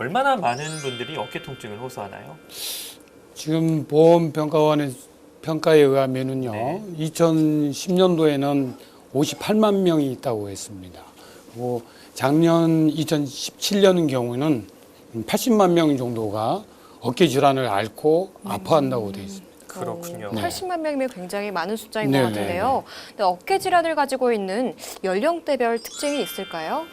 얼마나 많은 분들이 어깨 통증을 호소하나요? 지금 보험평가원의 평가에 의하면은요, 네. 2010년도에는 58만 명이 있다고 했습니다. 그리고 작년 2017년 경우는 80만 명 정도가 어깨 질환을 앓고 아파한다고 되어 있습니다. 그렇군요. 80만 명이면 굉장히 많은 숫자인 네, 것 같은데요. 근데 어깨 질환을 가지고 있는 연령대별 특징이 있을까요?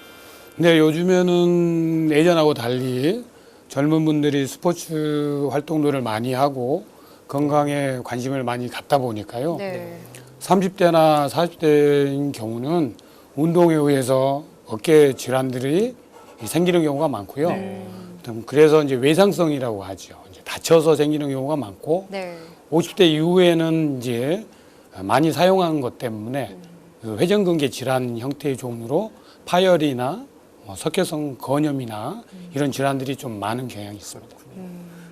네, 요즘에는 예전하고 달리 젊은 분들이 스포츠 활동들을 많이 하고 건강에 관심을 많이 갖다 보니까요. 네. 30대나 40대인 경우는 운동에 의해서 어깨 질환들이 생기는 경우가 많고요. 네. 그래서 이제 외상성이라고 하죠. 이제 다쳐서 생기는 경우가 많고, 네. 50대 이후에는 이제 많이 사용한 것 때문에 그 회전근개 질환 형태의 종류로 파열이나 석회성 건염이나 이런 질환들이 좀 많은 경향이 있습니다.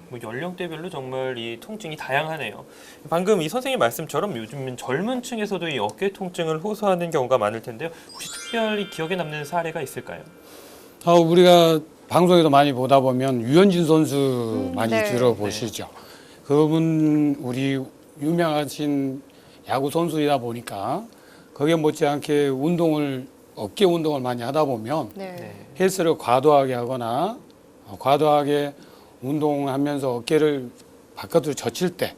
뭐 연령대별로 정말 이 통증이 다양하네요. 방금 이 선생님 말씀처럼 요즘은 젊은 층에서도 이 어깨 통증을 호소하는 경우가 많을 텐데요. 혹시 특별히 기억에 남는 사례가 있을까요? 우리가 방송에서 많이 보다 보면 유현진 선수 많이 네. 들어보시죠. 그분 우리 유명하신 야구 선수이다 보니까 거기에 못지않게 어깨 운동을 많이 하다 보면 네. 헬스를 과도하게 하거나 과도하게 운동하면서 어깨를 바깥으로 젖힐 때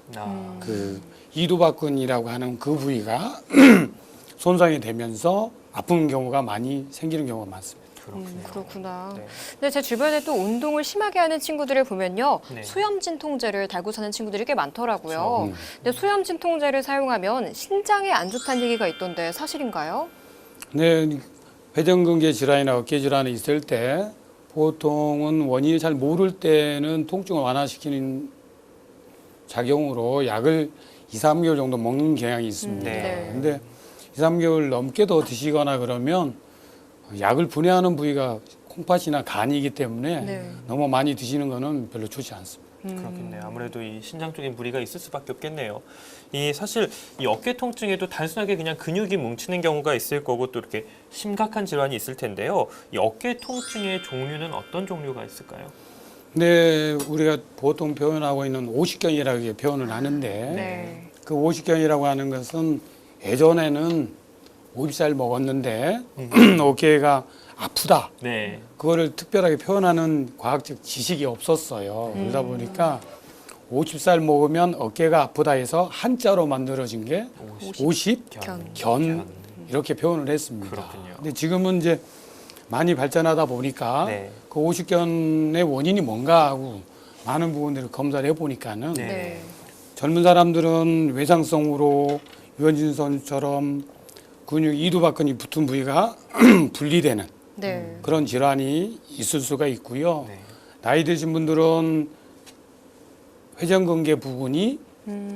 그 이두박근이라고 하는 그 부위가 손상이 되면서 아픈 경우가 많이 생기는 경우가 많습니다. 그렇구나. 네. 근데 제 주변에 또 운동을 심하게 하는 친구들을 보면요. 네. 소염진 통제를 달고 사는 친구들이 꽤 많더라고요. 그렇죠. 근데 소염진 통제를 사용하면 신장에 안 좋다는 얘기가 있던데 사실인가요? 네, 회전근개 질환이나 어깨 질환이 있을 때 보통은 원인이 잘 모를 때는 통증을 완화시키는 작용으로 약을 2, 3개월 정도 먹는 경향이 있습니다. 네. 근데 2, 3개월 넘게 더 드시거나 그러면 약을 분해하는 부위가 콩팥이나 간이기 때문에 네. 너무 많이 드시는 거는 별로 좋지 않습니다. 그렇겠네요. 아무래도 이 신장 쪽에 무리가 있을 수밖에 없겠네요. 이 사실 이 어깨 통증에도 단순하게 그냥 근육이 뭉치는 경우가 있을 거고 또 이렇게 심각한 질환이 있을 텐데요. 이 어깨 통증의 종류는 어떤 종류가 있을까요? 근데 우리가 보통 표현하고 있는 오십견이라고 표현을 하는데 네. 그 오십견이라고 하는 것은 예전에는 50살 먹었는데 어깨가 아프다. 네. 그거를 특별하게 표현하는 과학적 지식이 없었어요. 그러다 보니까 50살 먹으면 어깨가 아프다 해서 한자로 만들어진 게 50견 이렇게 표현을 했습니다. 그렇군요. 근데 지금은 이제 많이 발전하다 보니까 네. 그 50견의 원인이 뭔가 하고 많은 부분들을 검사를 해보니까는 네. 네. 젊은 사람들은 외상성으로 유현진 선수처럼 근육 이두박근이 붙은 부위가 분리되는 네. 그런 질환이 있을 수가 있고요. 네. 나이 드신 분들은 회전근개 부분이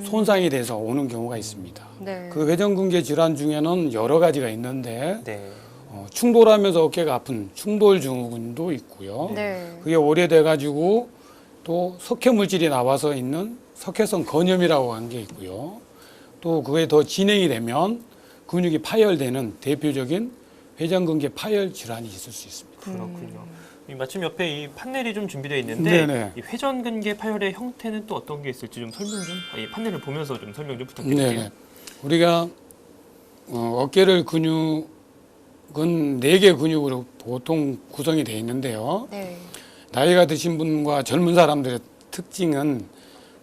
손상이 돼서 오는 경우가 있습니다. 네. 그 회전근개 질환 중에는 여러 가지가 있는데 네. 충돌하면서 어깨가 아픈 충돌 증후군도 있고요. 네. 그게 오래돼 가지고 또 석회 물질이 나와서 있는 석회성 건염이라고 하는 게 있고요. 또 그게 더 진행이 되면 근육이 파열되는 대표적인 회전근개 파열 질환이 있을 수 있습니다. 그렇군요. 이 마침 옆에 이 판넬이 좀 준비되어 있는데 네네. 이 회전근개 파열의 형태는 또 어떤 게 있을지 좀 설명 좀, 이 판넬을 보면서 좀 설명 좀 부탁드릴게요. 네. 우리가 어깨를 근육은 4개 근육으로 보통 구성이 되어 있는데요. 네. 나이가 드신 분과 젊은 사람들의 특징은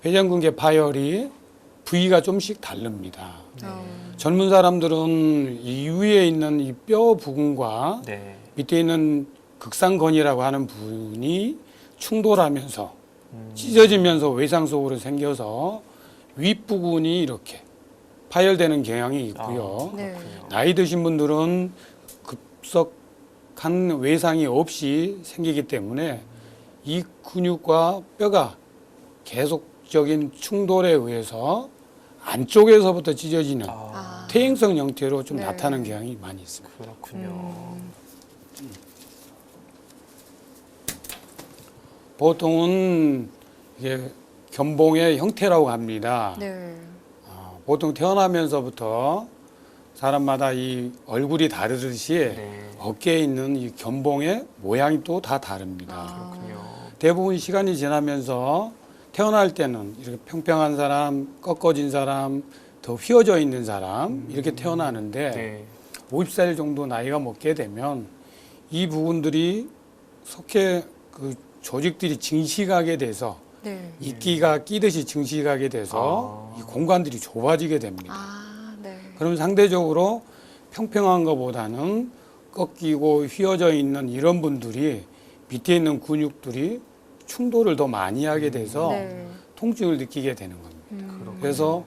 회전근개 파열이 부위가 좀씩 다릅니다. 젊은 사람들은 이 위에 있는 이 뼈 부분과 네. 밑에 있는 극상건이라고 하는 부분이 충돌하면서 찢어지면서 외상속으로 생겨서 윗부분이 이렇게 파열되는 경향이 있고요. 네. 그렇군요. 나이 드신 분들은 급속한 외상이 없이 생기기 때문에 이 근육과 뼈가 계속적인 충돌에 의해서 안쪽에서부터 찢어지는 아, 퇴행성 형태로 좀 네. 나타나는 경향이 많이 있습니다. 그렇군요. 보통은 이게 견봉의 형태라고 합니다. 네. 보통 태어나면서부터 사람마다 이 얼굴이 다르듯이 네. 어깨에 있는 이 견봉의 모양이 또 다 다릅니다. 그렇군요. 대부분 시간이 지나면서 태어날 때는 이렇게 평평한 사람, 꺾어진 사람, 더 휘어져 있는 사람 이렇게 태어나는데 네. 50살 정도 나이가 먹게 되면 이 부분들이 석회 그 조직들이 증식하게 돼서 네. 이끼가 끼듯이 증식하게 돼서 이 공간들이 좁아지게 됩니다. 아, 네. 그럼 상대적으로 평평한 것보다는 꺾이고 휘어져 있는 이런 분들이 밑에 있는 근육들이 충돌을 더 많이 하게 돼서 네. 통증을 느끼게 되는 겁니다. 음. 그래서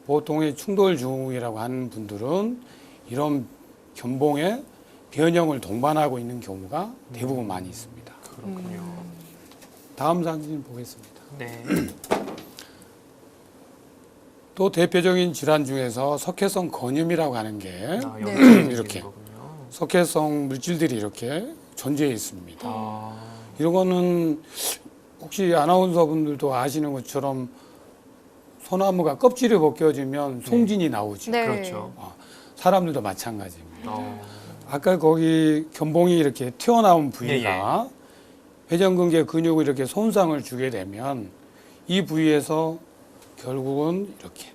보통의 충돌 증후이라고 하는 분들은 이런 견봉에 변형을 동반하고 있는 경우가 대부분 많이 있습니다. 그렇군요. 다음 사진 보겠습니다. 네. 또 대표적인 질환 중에서 석회성 건염이라고 하는 게 아, 네. 여기 이렇게. 거군요. 석회성 물질들이 이렇게 존재해 있습니다. 아, 이런 거는 혹시 아나운서 분들도 아시는 것처럼 소나무가 껍질이 벗겨지면 송진이 나오죠. 네. 그렇죠. 사람들도 마찬가지입니다. 어, 아까 거기 견봉이 이렇게 튀어나온 부위가 회전근개 근육을 이렇게 손상을 주게 되면 이 부위에서 결국은 이렇게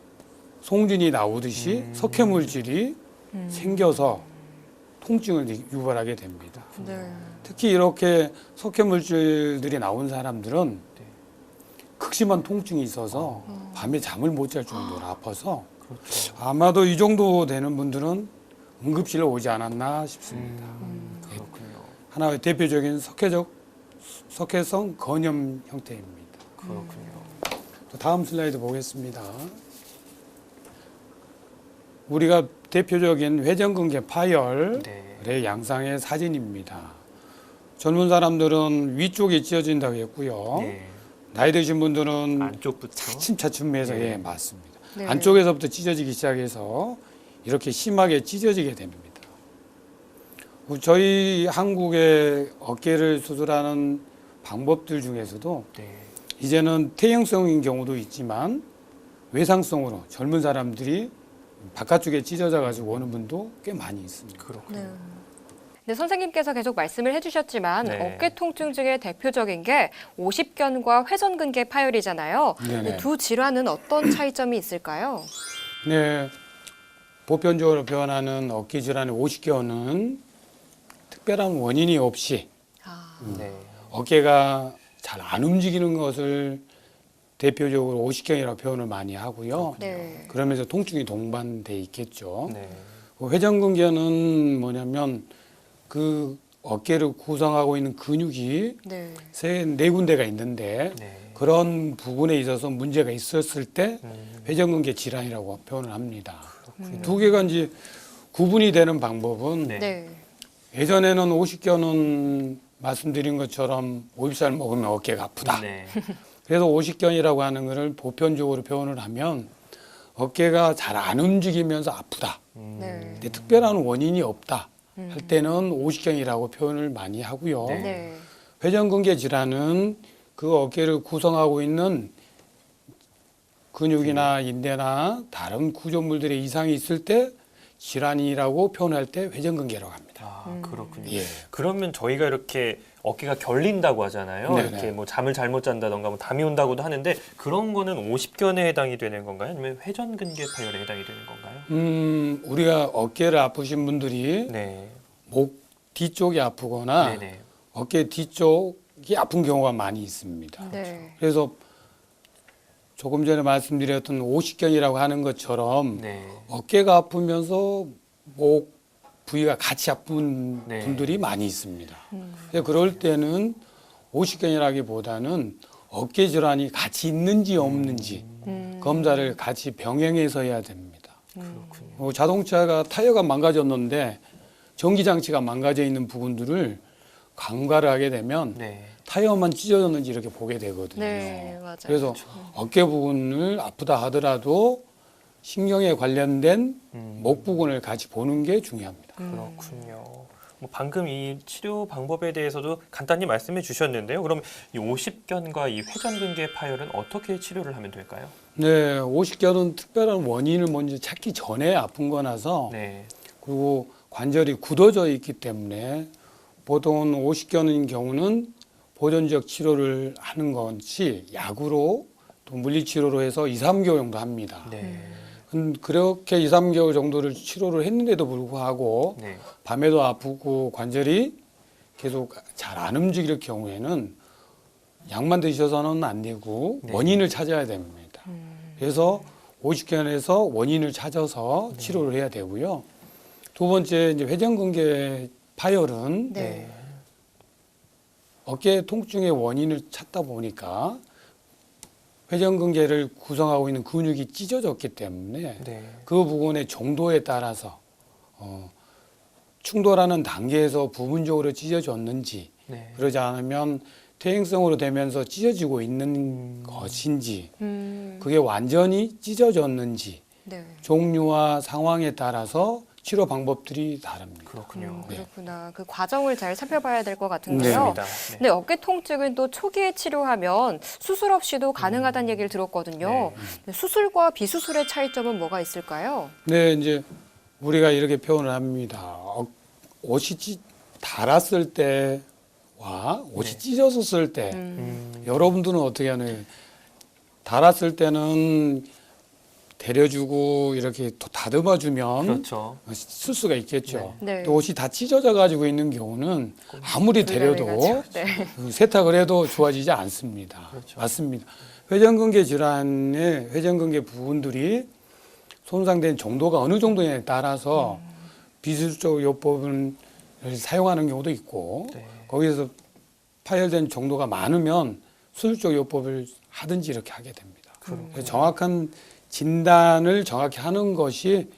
송진이 나오듯이 석회 물질이 생겨서 통증을 유발하게 됩니다. 네. 특히 이렇게 석회 물질들이 나온 사람들은 극심한 통증이 있어서 밤에 잠을 못 잘 정도로 아파서 그렇죠. 아마도 이 정도 되는 분들은 응급실에 오지 않았나 싶습니다. 그렇군요. 하나의 대표적인 석회성 건염 형태입니다. 그렇군요. 또 다음 슬라이드 보겠습니다. 우리가 대표적인 회전근개 파열의 네. 양상의 사진입니다. 젊은 사람들은 위쪽에 찢어진다고 했고요. 네. 나이 드신 분들은 안쪽부터. 차츰차츰해서 네. 예, 맞습니다. 네. 안쪽에서부터 찢어지기 시작해서 이렇게 심하게 찢어지게 됩니다. 저희 한국의 어깨를 수술하는 방법들 중에서도 네. 이제는 퇴행성인 경우도 있지만 외상성으로 젊은 사람들이 바깥쪽에 찢어져 가지고 오는 분도 꽤 많이 있습니다. 그렇군요. 네. 네, 선생님께서 계속 말씀을 해주셨지만 네. 어깨 통증 중에 대표적인 게 오십견과 회전근개 파열이잖아요. 네네. 이 두 질환은 어떤 차이점이 있을까요? 네, 보편적으로 표현하는 어깨 질환의 오십견은 특별한 원인이 없이 아, 네. 어깨가 잘 안 움직이는 것을 대표적으로 오십견이라고 표현을 많이 하고요. 네. 그러면서 통증이 동반돼 있겠죠. 네. 회전근개는 뭐냐면 그 어깨를 구성하고 있는 근육이 네. 네 군데가 있는데 네. 그런 부분에 있어서 문제가 있었을 때 음, 회전근개 질환이라고 표현을 합니다. 그렇군요. 두 개가 이제 구분이 되는 방법은 네. 네. 예전에는 오십견은 말씀드린 것처럼 50살 먹으면 어깨가 아프다. 네. 그래서 오십견이라고 하는 것을 보편적으로 표현을 하면 어깨가 잘 안 움직이면서 아프다. 네. 근데 특별한 원인이 없다 할 때는 오십견이라고 표현을 많이 하고요. 네. 네. 회전근개 질환은 그 어깨를 구성하고 있는 근육이나 인대나 다른 구조물들의 이상이 있을 때 질환이라고 표현할 때 회전근개라고 합니다. 아, 그렇군요. 예. 그러면 저희가 이렇게 어깨가 결린다고 하잖아요. 네네. 이렇게 뭐 잠을 잘못 잔다던가 뭐 담이 온다고도 하는데 그런 거는 오십견에 해당이 되는 건가요? 아니면 회전근개 파열에 해당이 되는 건가요? 우리가 어깨를 아프신 분들이 네. 목 뒤쪽이 아프거나 네네. 어깨 뒤쪽이 아픈 경우가 많이 있습니다. 네. 그래서 조금 전에 말씀드렸던 오십견이라고 하는 것처럼 네. 어깨가 아프면서 목 부위가 같이 아픈 네. 분들이 많이 있습니다. 근데 그럴 때는 오십견이라기보다는 어깨 질환이 같이 있는지 없는지 검사를 같이 병행해서 해야 됩니다. 그렇군요. 자동차가 타이어가 망가졌는데 전기장치가 망가져 있는 부분들을 간과를 하게 되면 네. 타이어만 찢어졌는지 이렇게 보게 되거든요. 네, 맞아요. 그래서 어깨 부분을 아프다 하더라도 신경에 관련된 목 부분을 같이 보는 게 중요합니다. 그렇군요. 뭐 방금 이 치료 방법에 대해서도 간단히 말씀해 주셨는데요. 그럼 이 오십견과 이 회전근개 파열은 어떻게 치료를 하면 될까요? 네, 오십견은 특별한 원인을 먼저 찾기 전에 아픈 거라서 네. 그리고 관절이 굳어져 있기 때문에 보통은 오십견인 경우는 보존적 치료를 하는 것이 약으로 또 물리치료로 해서 2, 3개월 정도 합니다. 네. 그렇게 2, 3개월 정도를 치료를 했는데도 불구하고 네. 밤에도 아프고 관절이 계속 잘 안 움직일 경우에는 약만 드셔서는 안 되고 네. 원인을 찾아야 됩니다. 그래서 50견에서 원인을 찾아서 치료를 해야 되고요. 두 번째 이제 회전근개 파열은 네. 어깨 통증의 원인을 찾다 보니까 회전근개를 구성하고 있는 근육이 찢어졌기 때문에 네. 그 부분의 정도에 따라서 충돌하는 단계에서 부분적으로 찢어졌는지 네. 그러지 않으면 퇴행성으로 되면서 찢어지고 있는 것인지 그게 완전히 찢어졌는지 네. 종류와 상황에 따라서 치료 방법들이 다릅니다. 그렇군요. 네. 그렇구나. 그 과정을 잘 살펴봐야 될 것 같은데요. 맞습니다. 네. 근데 어깨 통증은 또 초기에 치료하면 수술 없이도 가능하다는 얘기를 들었거든요. 근데 수술과 비수술의 차이점은 뭐가 있을까요? 네, 이제 우리가 이렇게 표현을 합니다. 옷이 닳았을 때와 옷이 네. 찢어졌을 때 여러분들은 어떻게 하나요? 닳았을 때는 데려주고 이렇게 다듬어주면 그렇죠. 쓸 수가 있겠죠. 네. 또 옷이 다 찢어져 가지고 있는 경우는 아무리 데려도 불가능하죠. 네. 세탁을 해도 좋아지지 않습니다. 그렇죠. 맞습니다. 회전근개 질환의 회전근개 부분들이 손상된 정도가 어느 정도냐에 따라서 비수술적 요법을 사용하는 경우도 있고 네. 거기에서 파열된 정도가 많으면 수술적 요법을 하든지 이렇게 하게 됩니다. 그래서 정확한 진단을 정확히 하는 것이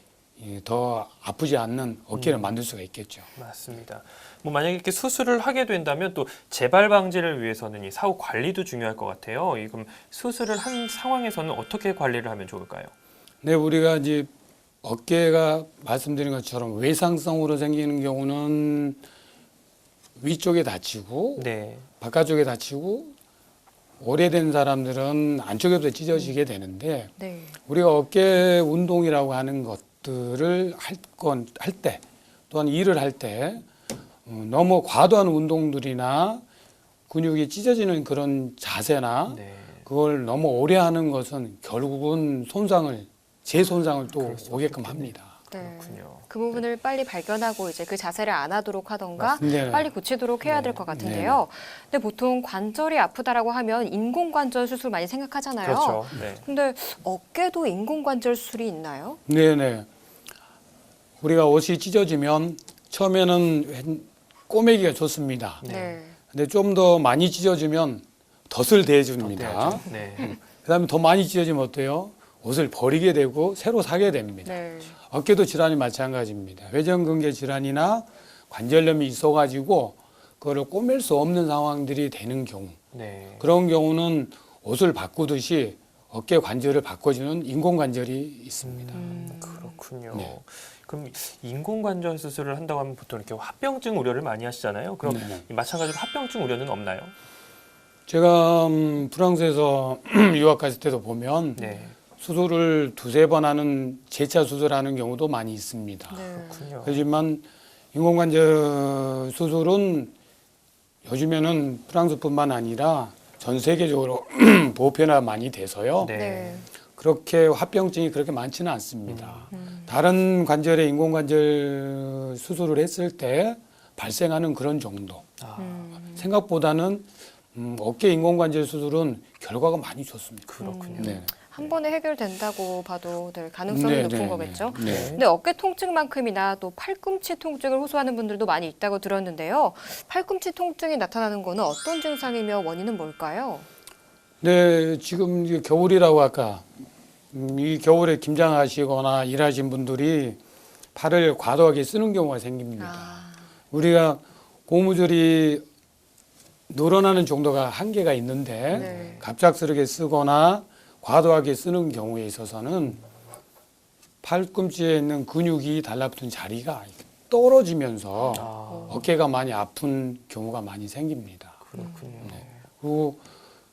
더 아프지 않는 어깨를 만들 수가 있겠죠. 맞습니다. 뭐 만약에 이렇게 수술을 하게 된다면 또 재발 방지를 위해서는 이 사후 관리도 중요할 것 같아요. 그럼 수술을 한 상황에서는 어떻게 관리를 하면 좋을까요? 네, 우리가 이제 어깨가 말씀드린 것처럼 외상성으로 생기는 경우는 위쪽에 다치고 네. 바깥쪽에 다치고 오래된 사람들은 안쪽에도 찢어지게 되는데 네. 우리가 어깨 운동이라고 하는 것들을 할 때 또한 일을 할 때 너무 과도한 운동들이나 근육이 찢어지는 그런 자세나 네. 그걸 너무 오래 하는 것은 결국은 재손상을 또 그럴 수밖에 오게끔 없겠네요. 합니다. 네. 그렇군요. 그 부분을 빨리 발견하고 이제 그 자세를 안 하도록 하던가 네. 빨리 고치도록 해야 될 것 같은데요. 근데 보통 관절이 아프다라고 하면 인공관절 수술 많이 생각하잖아요. 그렇죠. 네. 근데 어깨도 인공관절 수술이 있나요? 네네. 우리가 옷이 찢어지면 처음에는 꼬매기가 좋습니다. 네. 근데 좀 더 많이 찢어지면 덫을 대줍니다. 어때야죠? 네. 그다음에 더 많이 찢어지면 어때요? 옷을 버리게 되고 새로 사게 됩니다. 네. 어깨도 질환이 마찬가지입니다. 회전근개 질환이나 관절염이 있어가지고 그거를 꼬맬 수 없는 상황들이 되는 경우 네. 그런 경우는 옷을 바꾸듯이 어깨 관절을 바꿔주는 인공관절이 있습니다. 그렇군요. 네. 그럼 인공관절 수술을 한다고 하면 보통 이렇게 합병증 우려를 많이 하시잖아요. 그럼 네네. 마찬가지로 합병증 우려는 없나요? 제가 프랑스에서 유학 갔을 때도 보면 네. 수술을 두세 번 하는 재차 수술하는 경우도 많이 있습니다. 네. 그렇군요. 하지만 인공관절 수술은 요즘에는 프랑스뿐만 아니라 전 세계적으로 보편화 많이 돼서요. 네. 네. 그렇게 합병증이 그렇게 많지는 않습니다. 다른 관절의 인공관절 수술을 했을 때 발생하는 그런 정도. 아, 생각보다는 어깨 인공관절 수술은 결과가 많이 좋습니다. 그렇군요. 네. 한 번에 해결된다고 봐도 될 가능성이 네, 높은 네, 거겠죠. 네. 네. 근데 어깨 통증만큼이나 또 팔꿈치 통증을 호소하는 분들도 많이 있다고 들었는데요. 팔꿈치 통증이 나타나는 거는 어떤 증상이며 원인은 뭘까요? 네, 지금 이게 겨울이라고 아까 이 겨울에 김장하시거나 일하신 분들이 팔을 과도하게 쓰는 경우가 생깁니다. 우리가 고무줄이 늘어나는 정도가 한계가 있는데 네. 갑작스럽게 쓰거나 과도하게 쓰는 경우에 있어서는 팔꿈치에 있는 근육이 달라붙은 자리가 떨어지면서 아, 어깨가 많이 아픈 경우가 많이 생깁니다. 그렇군요. 그리고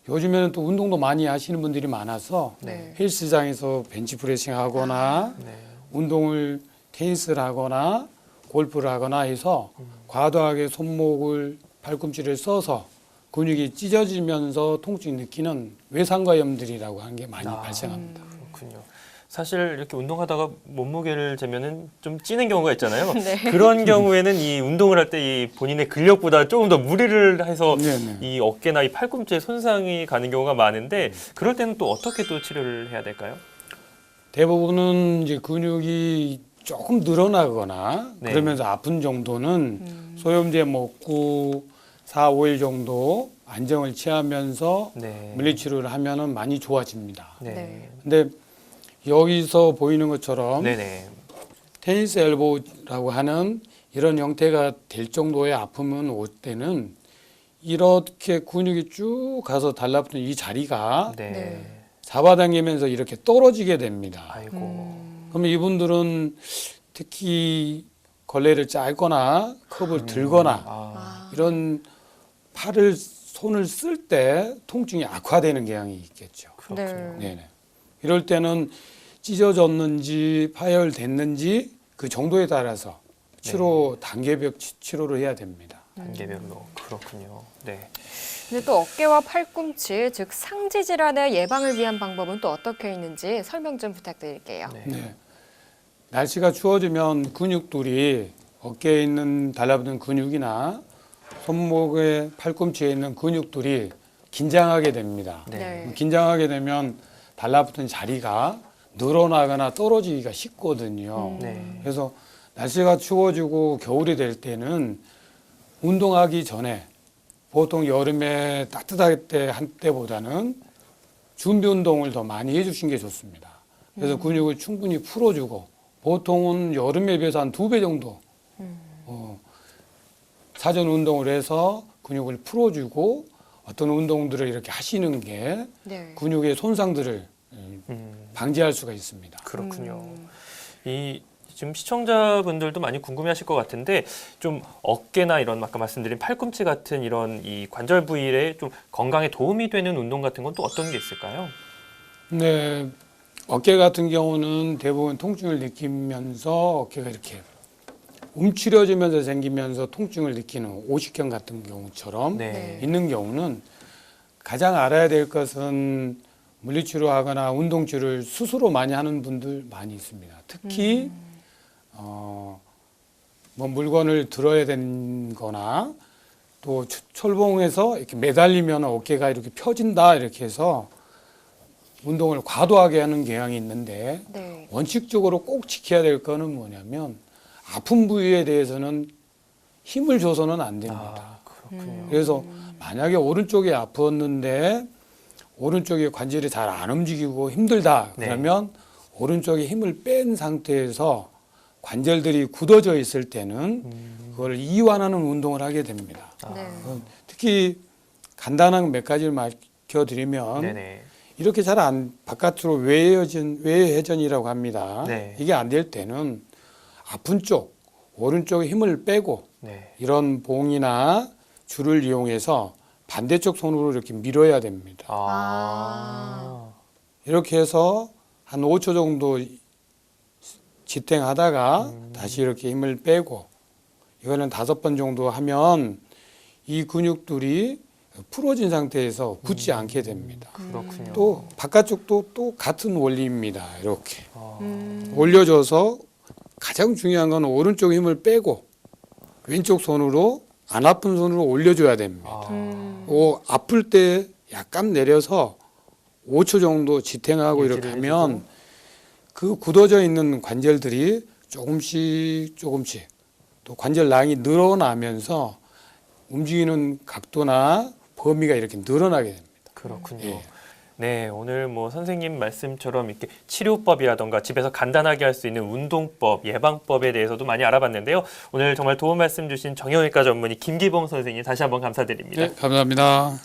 요즘에는 또 운동도 많이 하시는 분들이 많아서 네. 헬스장에서 벤치프레싱 하거나 네. 운동을 테니스를 하거나 골프를 하거나 해서 과도하게 손목을 팔꿈치를 써서 근육이 찢어지면서 통증이 느끼는 외상과염들이라고 하는 게 많이 발생합니다. 그렇군요. 사실 이렇게 운동하다가 몸무게를 재면은 좀 찌는 경우가 있잖아요. 네. 그런 경우에는 이 운동을 할 때 이 본인의 근력보다 조금 더 무리를 해서 네네. 이 어깨나 이 팔꿈치에 손상이 가는 경우가 많은데 그럴 때는 또 어떻게 또 치료를 해야 될까요? 대부분은 이제 근육이 조금 늘어나거나 네. 그러면서 아픈 정도는 소염제 먹고 4, 5일 정도 안정을 취하면서 네. 물리치료를 하면은 많이 좋아집니다. 네. 네. 근데 여기서 보이는 것처럼 네네. 테니스 엘보라고 하는 이런 형태가 될 정도의 아픔은 올 때는 이렇게 근육이 쭉 가서 달라붙은 이 자리가 네. 네. 잡아당기면서 이렇게 떨어지게 됩니다. 아이고. 그러면 이분들은 특히 걸레를 짧거나 컵을 들거나 아. 이런 팔을 손을 쓸 때 통증이 악화되는 경향이 있겠죠. 그렇군요. 네. 네네. 이럴 때는 찢어졌는지 파열됐는지 그 정도에 따라서 치료 단계별 치료를 해야 됩니다. 단계별로 그렇군요. 네. 근데 또 어깨와 팔꿈치, 즉 상지 질환의 예방을 위한 방법은 또 어떻게 있는지 설명 좀 부탁드릴게요. 네. 네. 날씨가 추워지면 근육들이 어깨에 있는 달라붙은 근육이나 손목에 팔꿈치에 있는 근육들이 긴장하게 됩니다. 네. 긴장하게 되면 달라붙은 자리가 늘어나거나 떨어지기가 쉽거든요. 네. 그래서 날씨가 추워지고 겨울이 될 때는 운동하기 전에 보통 여름에 따뜻할 때 한 때보다는 준비 운동을 더 많이 해주신 게 좋습니다. 그래서 근육을 충분히 풀어주고 보통은 여름에 비해서 한 2배 정도 사전 운동을 해서 근육을 풀어주고 어떤 운동들을 이렇게 하시는 게 네. 근육의 손상들을 방지할 수가 있습니다. 그렇군요. 이 지금 시청자분들도 많이 궁금해하실 것 같은데 좀 어깨나 이런 아까 말씀드린 팔꿈치 같은 이런 이 관절 부위에 좀 건강에 도움이 되는 운동 같은 건 또 어떤 게 있을까요? 네, 어깨 같은 경우는 대부분 통증을 느끼면서 어깨가 이렇게 움츠려지면서 생기면서 통증을 느끼는 오십견 같은 경우처럼 네. 있는 경우는 가장 알아야 될 것은 물리치료하거나 운동치료를 스스로 많이 하는 분들 많이 있습니다. 특히 뭐 물건을 들어야 되거나 또 철봉에서 이렇게 매달리면 어깨가 이렇게 펴진다 이렇게 해서 운동을 과도하게 하는 경향이 있는데 네. 원칙적으로 꼭 지켜야 될 거는 뭐냐면 아픈 부위에 대해서는 힘을 줘서는 안 됩니다. 아, 그렇군요. 그래서 만약에 오른쪽이 아팠는데 오른쪽의 관절이 잘 안 움직이고 힘들다 네. 그러면 오른쪽에 힘을 뺀 상태에서 관절들이 굳어져 있을 때는 그걸 이완하는 운동을 하게 됩니다. 네. 특히 간단한 몇 가지를 밝혀드리면 네네. 이렇게 잘 안 바깥으로 외회전이라고 합니다. 네. 이게 안 될 때는 아픈 쪽 오른쪽에 힘을 빼고 네. 이런 봉이나 줄을 이용해서 반대쪽 손으로 이렇게 밀어야 됩니다. 아. 이렇게 해서 한 5초 정도 지탱하다가 다시 이렇게 힘을 빼고 이거는 5번 정도 하면 이 근육들이 풀어진 상태에서 굳지 않게 됩니다. 그렇군요. 또 바깥쪽도 또 같은 원리입니다. 이렇게 아. 올려줘서 가장 중요한 건 오른쪽 힘을 빼고 왼쪽 손으로 안 아픈 손으로 올려줘야 됩니다. 아. 아플 때 약간 내려서 5초 정도 지탱하고 이렇게 유지를 하면 해주고. 그 굳어져 있는 관절들이 조금씩 또 관절 라인이 늘어나면서 움직이는 각도나 범위가 이렇게 늘어나게 됩니다. 그렇군요. 예. 네, 오늘 뭐 선생님 말씀처럼 이렇게 치료법이라던가 집에서 간단하게 할 수 있는 운동법, 예방법에 대해서도 많이 알아봤는데요. 오늘 정말 도움 말씀 주신 정형외과 전문의 김기봉 선생님 다시 한번 감사드립니다. 네, 감사합니다.